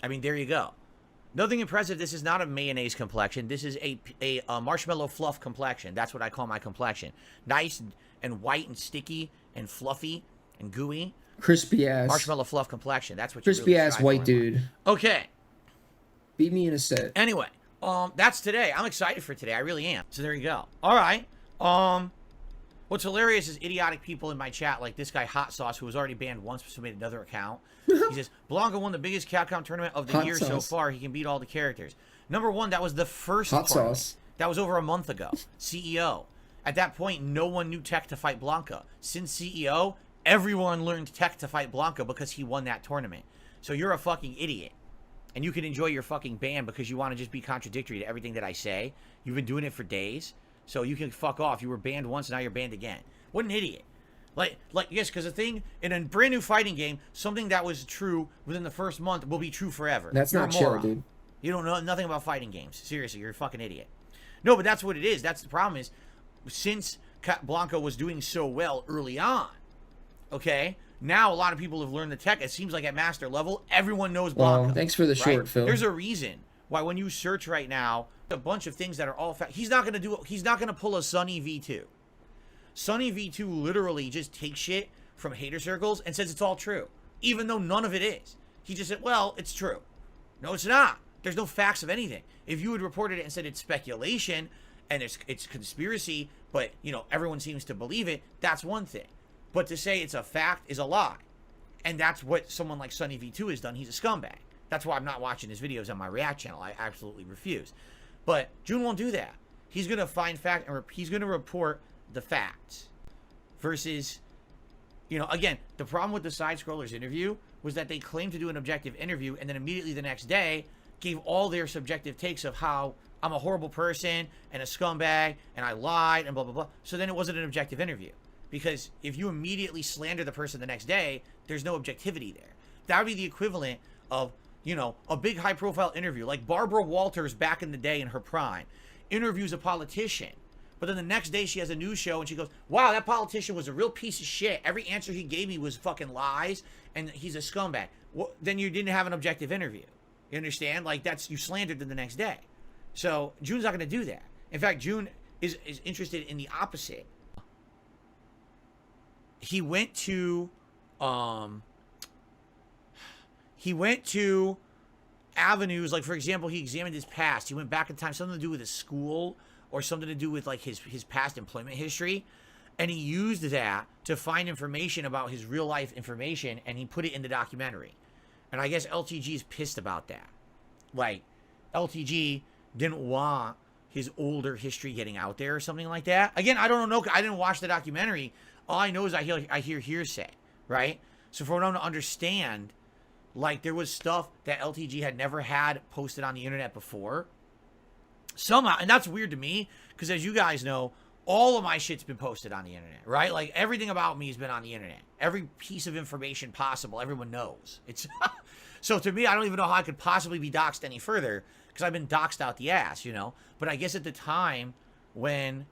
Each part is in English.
I mean, there you go. Nothing impressive. This is not a mayonnaise complexion. This is a marshmallow fluff complexion. That's what I call my complexion. Nice and white and sticky and fluffy and gooey. Crispy ass. Marshmallow fluff complexion. That's what crispy you really ass white dude. Okay. Beat me in a set. Anyway, that's today. I'm excited for today. I really am. So there you go. All right. What's hilarious is idiotic people in my chat, like this guy Hot Sauce, who was already banned once, so made another account. He says, Blanca won the biggest Capcom tournament of the year so far. He can beat all the characters. Number one, that was the first tournament. That was over a month ago. CEO. At that point, no one knew tech to fight Blanca. Since CEO, everyone learned tech to fight Blanca because he won that tournament. So you're a fucking idiot. And you can enjoy your fucking ban because you want to just be contradictory to everything that I say. You've been doing it for days. So you can fuck off. You were banned once, now you're banned again. What an idiot. Like yes, because the thing, in a brand new fighting game, something that was true within the first month will be true forever. That's not chill, dude. You don't know nothing about fighting games. Seriously, you're a fucking idiot. No, but that's what it is. That's the problem is, since Blanca was doing so well early on, okay, now a lot of people have learned the tech. It seems like at master level, everyone knows Blanca. Well, thanks for the short, Phil. There's a reason why when you search right now, a bunch of things that are all he's not gonna pull a Sunny V2. Sunny V2 literally just takes shit from hater circles and says it's all true, even though none of it is. He just said, well, it's true. No, it's not. There's no facts of anything. If you had reported it and said it's speculation and it's conspiracy, but you know everyone seems to believe it, that's one thing. But to say it's a fact is a lie, and that's what someone like Sunny V2 has done. He's a scumbag. That's why I'm not watching his videos on my React channel. I absolutely refuse. But June won't do that. He's gonna find fact and he's gonna report the facts. Versus, you know, again, the problem with the side scrollers interview was that they claimed to do an objective interview and then immediately the next day gave all their subjective takes of how I'm a horrible person and a scumbag and I lied and blah blah blah. So then it wasn't an objective interview. Because if you immediately slander the person the next day, there's no objectivity there. That would be the equivalent of, you know, a big high profile interview. Like Barbara Walters back in the day in her prime interviews a politician. But then the next day she has a news show and she goes, wow, that politician was a real piece of shit. Every answer he gave me was fucking lies and he's a scumbag. Well, then you didn't have an objective interview. You understand? Like you slandered them the next day. So June's not going to do that. In fact, June is interested in the opposite. He went to avenues, like for example, he examined his past. He went back in time, something to do with his school or something to do with like his past employment history. And he used that to find information about his real life information and he put it in the documentary. And I guess LTG is pissed about that. Like LTG didn't want his older history getting out there or something like that. Again, I don't know. I didn't watch the documentary. All I know is I hear hearsay, right? So for them to understand, like there was stuff that LTG had never had posted on the internet before. Somehow, and that's weird to me, because as you guys know, all of my shit's been posted on the internet, right? Like everything about me has been on the internet. Every piece of information possible, everyone knows. It's so to me, I don't even know how I could possibly be doxxed any further, because I've been doxxed out the ass, you know? But I guess at the time when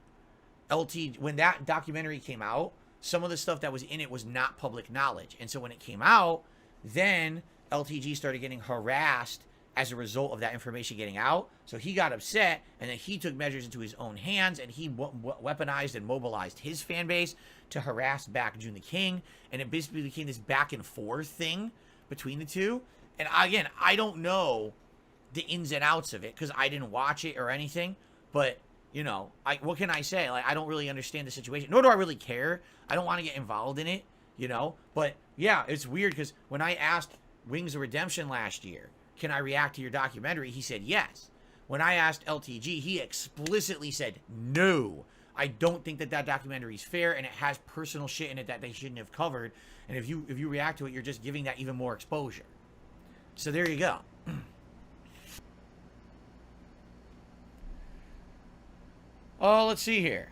that documentary came out, some of the stuff that was in it was not public knowledge. And so when it came out, then LTG started getting harassed as a result of that information getting out. So he got upset, and then he took measures into his own hands, and he weaponized and mobilized his fan base to harass back June the King. And it basically became this back and forth thing between the two. And again, I don't know the ins and outs of it because I didn't watch it or anything. But, you know, what can I say? Like, I don't really understand the situation, nor do I really care. I don't want to get involved in it, you know? But, yeah, it's weird because when I asked Wings of Redemption last year, can I react to your documentary? He said yes. When I asked LTG, he explicitly said no. I don't think that documentary is fair, and it has personal shit in it that they shouldn't have covered. And if you react to it, you're just giving that even more exposure. So there you go. Oh, let's see here.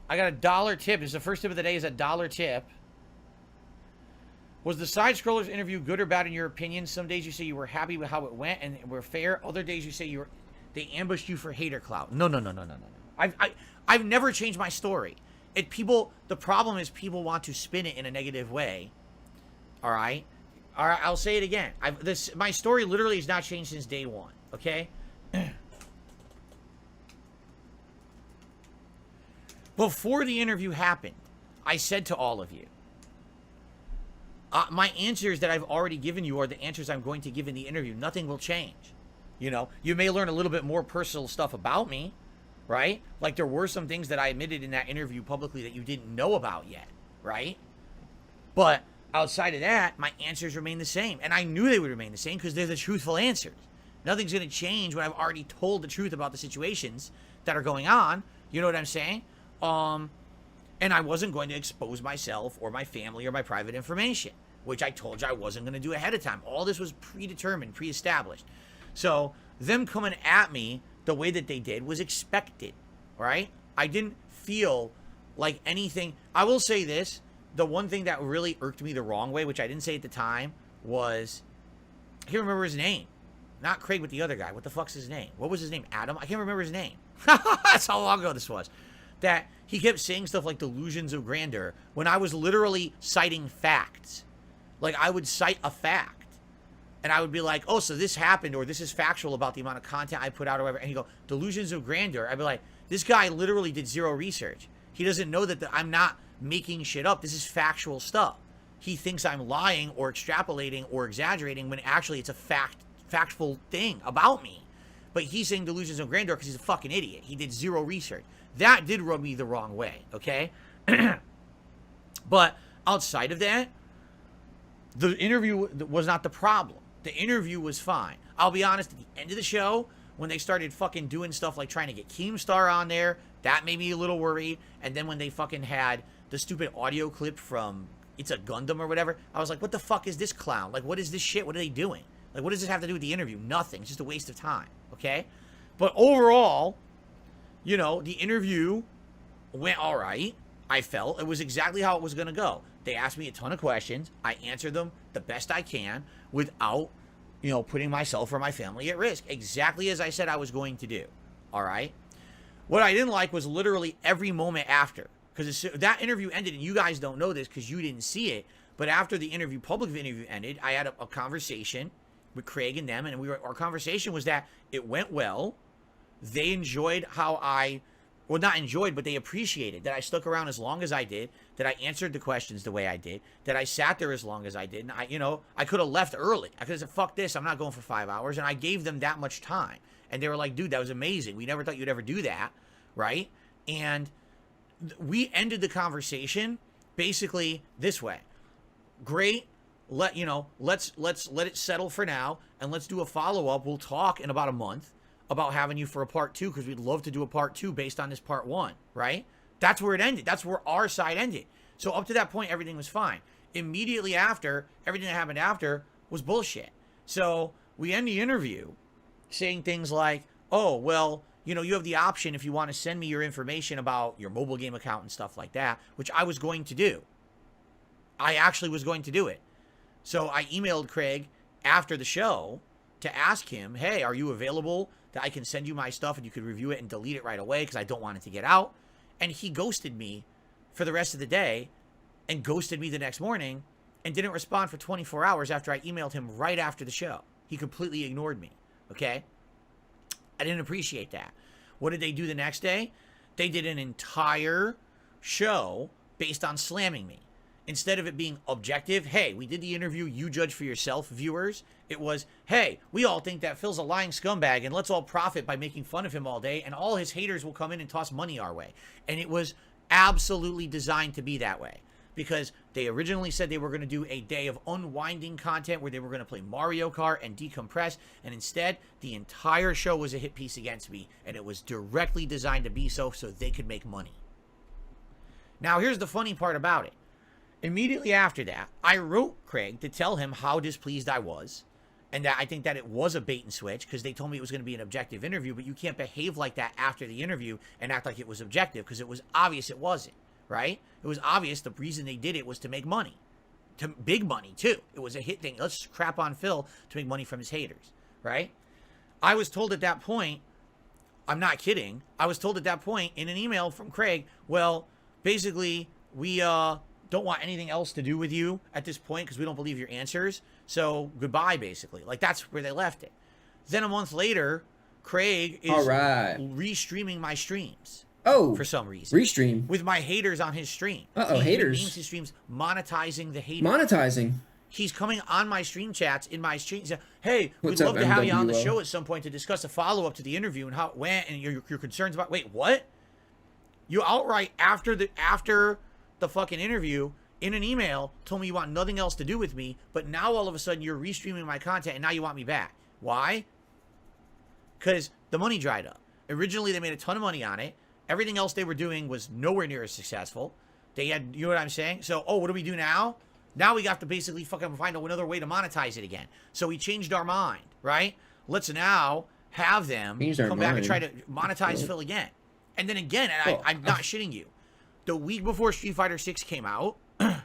I got a $1 tip. This is the first tip of the day. Is a $1 tip. Was the side scrollers interview good or bad in your opinion? Some days you say you were happy with how it went and were fair. Other days you say they ambushed you for hater clout. No. I've never changed my story. The problem is people want to spin it in a negative way. All right. All right, I'll say it again. My story literally has not changed since day one, okay? Before the interview happened, I said to all of you, my answers that I've already given you are the answers I'm going to give in the interview. Nothing will change. You know, you may learn a little bit more personal stuff about me, right? Like there were some things that I admitted in that interview publicly that you didn't know about yet, right? But outside of that, my answers remain the same. And I knew they would remain the same because they're the truthful answers. Nothing's going to change when I've already told the truth about the situations that are going on. You know what I'm saying? And I wasn't going to expose myself or my family or my private information, which I told you I wasn't going to do ahead of time. All this was predetermined, pre-established. So them coming at me the way that they did was expected, right? I didn't feel like anything. I will say this. The one thing that really irked me the wrong way, which I didn't say at the time, was, I can't remember his name. Not Craig, but the other guy. What the fuck's his name? What was his name? Adam? I can't remember his name. That's how long ago this was. That he kept saying stuff like delusions of grandeur when I was literally citing facts. Like I would cite a fact and I would be like, oh, so this happened, or this is factual about the amount of content I put out or whatever. And he'd go, delusions of grandeur. I'd be like, this guy literally did zero research. He doesn't know that I'm not making shit up. This is factual stuff. He thinks I'm lying or extrapolating or exaggerating when actually it's a factual thing about me. But he's saying delusions of grandeur because he's a fucking idiot. He did zero research. That did rub me the wrong way, okay? But outside of that, the interview was not the problem. The interview was fine. I'll be honest, at the end of the show, when they started fucking doing stuff like trying to get Keemstar on there, that made me a little worried. And then when they fucking had the stupid audio clip from It's a Gundam or whatever, I was like, what the fuck is this clown? Like, what is this shit? What are they doing? Like, what does this have to do with the interview? Nothing. It's just a waste of time, okay? But overall, you know, the interview went all right. I felt it was exactly how it was going to go. They asked me a ton of questions. I answered them the best I can without, you know, putting myself or my family at risk. Exactly as I said I was going to do. All right. What I didn't like was literally every moment after. Because that interview ended, and you guys don't know this because you didn't see it. But after the public interview ended, I had a conversation with Craig and them. And our conversation was that it went well. They enjoyed how well, not enjoyed, but they appreciated that I stuck around as long as I did, that I answered the questions the way I did, that I sat there as long as I did. And I could have left early. I could have said, fuck this, I'm not going for 5 hours. And I gave them that much time. And they were like, dude, that was amazing. We never thought you'd ever do that, right? And we ended the conversation basically this way. Great. Let's let it settle for now, and let's do a follow-up. We'll talk in about a month about having you for a part 2, because we'd love to do a part 2 based on this part 1, right? That's where it ended. That's where our side ended. So up to that point, everything was fine. Immediately after, everything that happened after was bullshit. So we end the interview saying things like, oh, well, you have the option if you want to send me your information about your mobile game account and stuff like that, which I was going to do. I actually was going to do it. So I emailed Craig after the show to ask him, hey, are you available that I can send you my stuff and you could review it and delete it right away because I don't want it to get out? And he ghosted me for the rest of the day and ghosted me the next morning and didn't respond for 24 hours after I emailed him right after the show. He completely ignored me, okay? I didn't appreciate that. What did they do the next day? They did an entire show based on slamming me. Instead of it being objective, hey, we did the interview, you judge for yourself, viewers. It was, hey, we all think that Phil's a lying scumbag, and let's all profit by making fun of him all day, and all his haters will come in and toss money our way. And it was absolutely designed to be that way. Because they originally said they were going to do a day of unwinding content where they were going to play Mario Kart and decompress, and instead, the entire show was a hit piece against me, and it was directly designed to be so they could make money. Now, here's the funny part about it. Immediately after that, I wrote Craig to tell him how displeased I was, and that I think that it was a bait and switch, because they told me it was going to be an objective interview, but you can't behave like that after the interview and act like it was objective, because it was obvious it wasn't, right? It was obvious the reason they did it was to make money. To big money, too. It was a hit thing. Let's crap on Phil to make money from his haters, right? I was told at that point, I'm not kidding, I was told at that point in an email from Craig, well, basically, we don't want anything else to do with you at this point because we don't believe your answers. So goodbye, basically. Like, that's where they left it. Then a month later, Craig is restreaming my streams. Oh, for some reason. Restream. With my haters on his stream. Uh-oh, haters. He names his streams monetizing the haters. Monetizing. He's coming on my stream chats in my streams. Hey, What's we'd love up, to have you on the MWO? show at some point to discuss a follow-up to the interview and how it went and your concerns about... Wait, what? You outright, after the fucking interview, in an email, told me you want nothing else to do with me, but now all of a sudden you're restreaming my content and now you want me back. Why? Because the money dried up. Originally, they made a ton of money on it. Everything else they were doing was nowhere near as successful. They had, you know what I'm saying? So, what do we do now? Now we got to basically fucking find another way to monetize it again. So we changed our mind, right? Let's now have them come back and try to monetize Phil again. And then again, and I'm not shitting you. The week before Street Fighter 6 came out, oh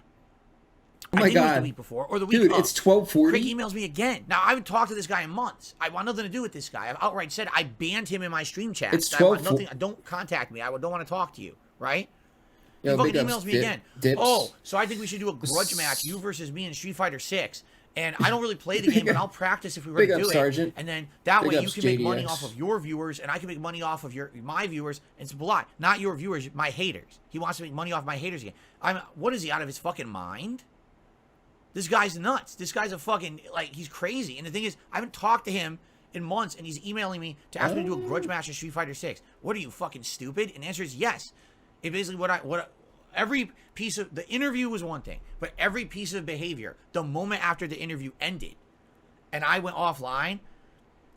my God. It was the week before, or the week Dude, of. it's 12:40. Craig emails me again. Now, I haven't talked to this guy in months. I want nothing to do with this guy. I've outright said I banned him in my stream chat. It's 12:40. Don't contact me. I don't want to talk to you, right? Yo, he fucking emails me again. Dips. Oh, so I think we should do a grudge match, you versus me in Street Fighter 6. And I don't really play the game, but I'll practice if we were to do Sergeant. it. And then that way you ups, can make money JDS. off of your viewers, and I can make money off of my viewers. And it's a lie. Not your viewers, my haters. He wants to make money off my haters again. What is he, out of his fucking mind? This guy's nuts. This guy's a fucking, like, he's crazy. And the thing is, I haven't talked to him in months, and he's emailing me to ask me to do a grudge match in Street Fighter 6. What are you, fucking stupid? And the answer is yes. It basically every piece of the interview was one thing, but every piece of behavior, the moment after the interview ended, and I went offline,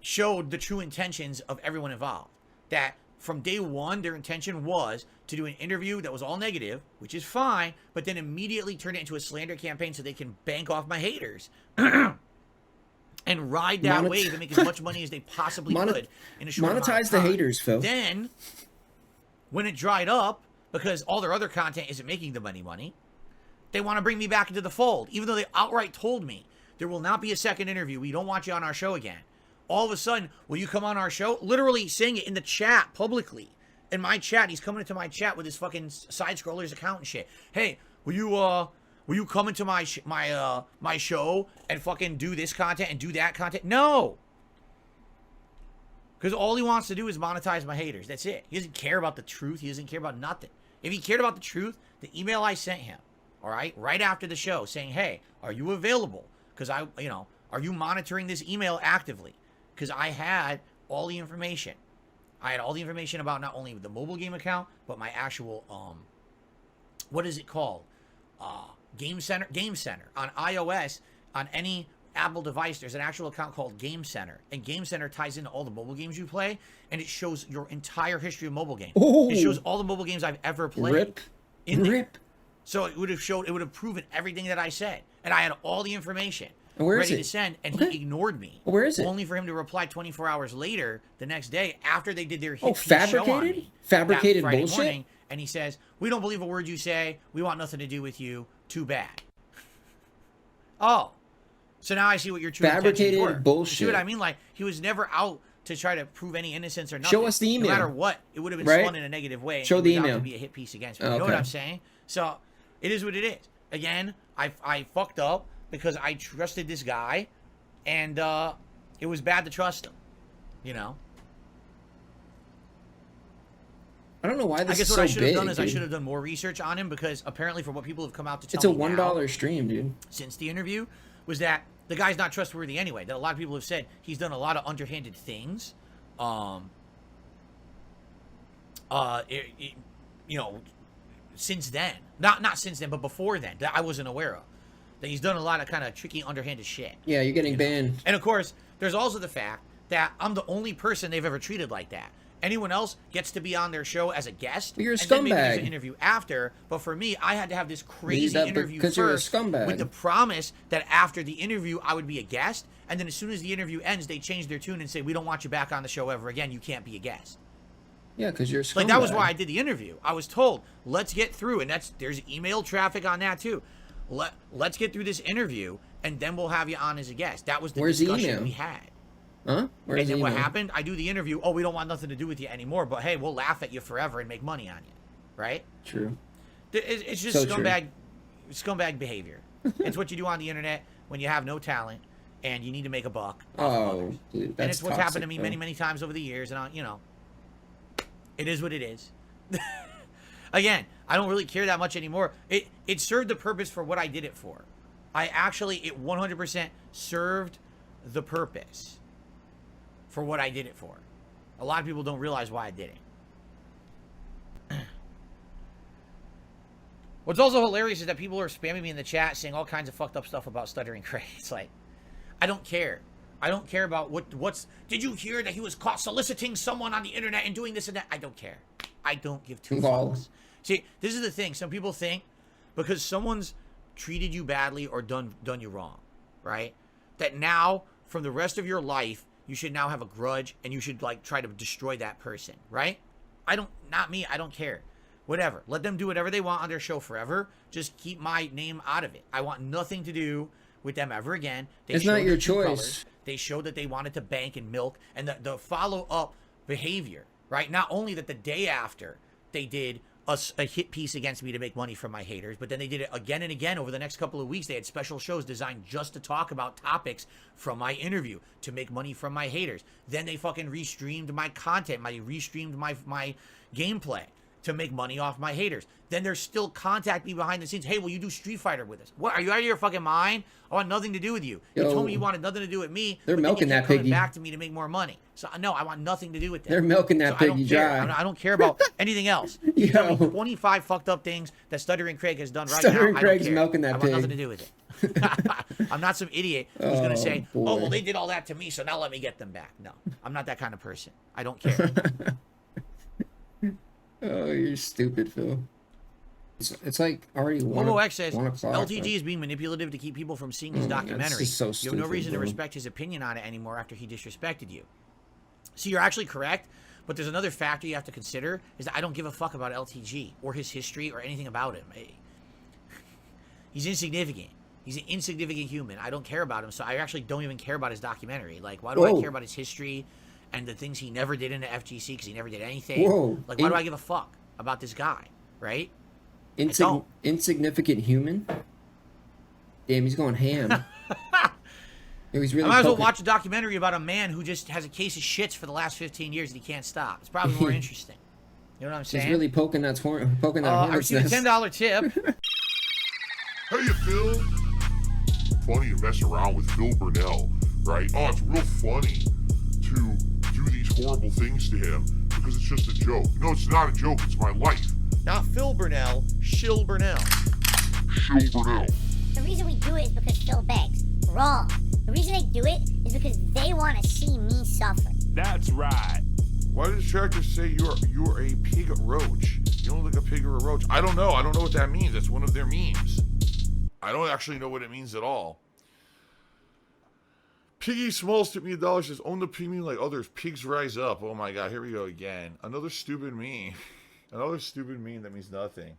showed the true intentions of everyone involved. That from day one, their intention was to do an interview that was all negative, which is fine, but then immediately turn it into a slander campaign so they can bank off my haters and ride that wave and make as much money as they possibly could in a short amount of monetize the time. haters, Phil. Then, when it dried up, because all their other content isn't making the money, they want to bring me back into the fold, even though they outright told me there will not be a second interview. We don't want you on our show again. All of a sudden, will you come on our show? Literally saying it in the chat publicly. In my chat, he's coming into my chat with his fucking side scrollers account and shit. Hey, will you come into my show and fucking do this content and do that content? No. Because all he wants to do is monetize my haters. That's it. He doesn't care about the truth. He doesn't care about nothing. If he cared about the truth, the email I sent him, all right after the show, saying, hey, are you available? Because are you monitoring this email actively? Because I had all the information. I had all the information about not only the mobile game account, but my actual, what is it called? Game Center on iOS, on any Apple device, there's an actual account called Game Center, and Game Center ties into all the mobile games you play, and it shows your entire history of mobile games. Ooh. It shows all the mobile games I've ever played. Rip. So it would have proven everything that I said, and I had all the information where ready is it? to send, and Okay. he ignored me. Where is it? Only for him to reply 24 hours later, the next day, after they did their hit piece fabricated? show on me, Fabricated that Friday bullshit? morning, and he says, we don't believe a word you say. We want nothing to do with you. Too bad. Oh. So now I see what your true Fabricated intentions were. bullshit. You see what I mean? Like, he was never out to try to prove any innocence or nothing. Show us the email. No matter what, it would have been Right? spun in a negative way. Show and the it would email. have to be a hit piece against me. Oh, You know what okay. I'm saying? So it is what it is. Again, I fucked up because I trusted this guy, and it was bad to trust him. You know? I don't know why this I guess is what so I should have big, done is I dude. should have done more research on him, because apparently from what people have come out to tell It's a me $1 now, stream, dude. since the interview, was that the guy's not trustworthy anyway. That a lot of people have said he's done a lot of underhanded things. Since then, not since then, but before then, that I wasn't aware of. That he's done a lot of kind of tricky, underhanded shit. Yeah, you're getting banned. And of course, there's also the fact that I'm the only person they've ever treated like that. Anyone else gets to be on their show as a guest, But you're a and then maybe there's scumbag. an interview after. But for me, I had to have this crazy that interview because you're a first, scumbag. with the promise that after the interview I would be a guest, and then as soon as the interview ends, they change their tune and say, "We don't want you back on the show ever again. You can't be a guest." Yeah, because you're a scumbag. Like, that was why I did the interview. I was told, let's get through, and there's email traffic on that too. Let's get through this interview, and then we'll have you on as a guest. That was the Where's the discussion email? we had. Huh? Where's And the then what email? happened? I do the interview. Oh, we don't want nothing to do with you anymore, but hey, we'll laugh at you forever and make money on you, right? True. It's just So true. scumbag behavior. It's what you do on the internet. when you have no talent and you need to make a buck. Oh, dude, and that's it's what's happened to me toxic, many, though. many times over the years, and it is what it is. Again, I don't really care that much anymore. It served the purpose for what I did it for. It 100% served the purpose for what I did it for. A lot of people don't realize why I did it. What's also hilarious is that people are spamming me in the chat saying all kinds of fucked up stuff about Stuttering Craig. It's like, I don't care. I don't care about what's... Did you hear that he was caught soliciting someone on the internet and doing this and that? I don't care. I don't give two fucks. See, this is the thing. Some people think because someone's treated you badly or done you wrong, right? That now, from the rest of your life, you should now have a grudge and you should, like, try to destroy that person, right? Not me. I don't care. Whatever. Let them do whatever they want on their show forever. Just keep my name out of it. I want nothing to do with them ever again. It's not your choice. They showed that they wanted to bank and milk, and the follow-up behavior, right? Not only that the day after they did a hit piece against me to make money from my haters, but then they did it again and again over the next couple of weeks. They had special shows designed just to talk about topics from my interview to make money from my haters. Then they fucking restreamed my content, restreamed my gameplay to make money off my haters. Then they're still contact me behind the scenes. Hey, will you do Street Fighter with us? What? Are you out of your fucking mind? I want nothing to do with you. You told me you wanted nothing to do with me. They're milking that piggy. Back to me to make more money. So no, I want nothing to do with that. They're milking that piggy dry. I don't care about anything else. You tell me 25 fucked up things that Stuttering Craig has done right now. Stuttering Craig's milking that pig. I want nothing to do with it. I'm not some idiot who's going to say, boy. oh, well, they did all that to me, so now let me get them back. No, I'm not that kind of person. I don't care. Oh, you're stupid, Phil. It's like already Momo X says, 1 o'clock. LTG is being manipulative to keep people from seeing his documentary. Just so You have no stupid, reason to bro. respect his opinion on it anymore after he disrespected you. See, you're actually correct, but there's another factor you have to consider, is that I don't give a fuck about LTG or his history or anything about him. He's insignificant. He's an insignificant human. I don't care about him, so I actually don't even care about his documentary. Like, why do I care about his history and the things he never did in the FGC because he never did anything? Whoa. Like, why do I give a fuck about this guy, right? Insignificant human? Damn, he's going ham. He's really I might as well watch a documentary about a man who just has a case of shits for the last 15 years and he can't stop. It's probably more interesting. You know what I'm saying? He's really poking that hornet's I received a nest. $10 tip. How you feel? Funny to mess around with Phil Burnell, right? Oh, it's real funny to do these horrible things to him because it's just a joke. No, it's not a joke. It's my life. Not Phil Burnell, Shill Burnell. Phil Burnell. The reason we do it is because Phil begs. Wrong. The reason they do it is because they want to see me suffer. That's right. Why does Tractor say you're a pig roach? You don't look like a pig or a roach. I don't know. I don't know what that means. That's one of their memes. I don't actually know what it means at all. Piggy Smalls took me $1. Says, own the premium like others. Pigs rise up. Oh my god, here we go again. Another stupid meme. Another stupid meme that means nothing.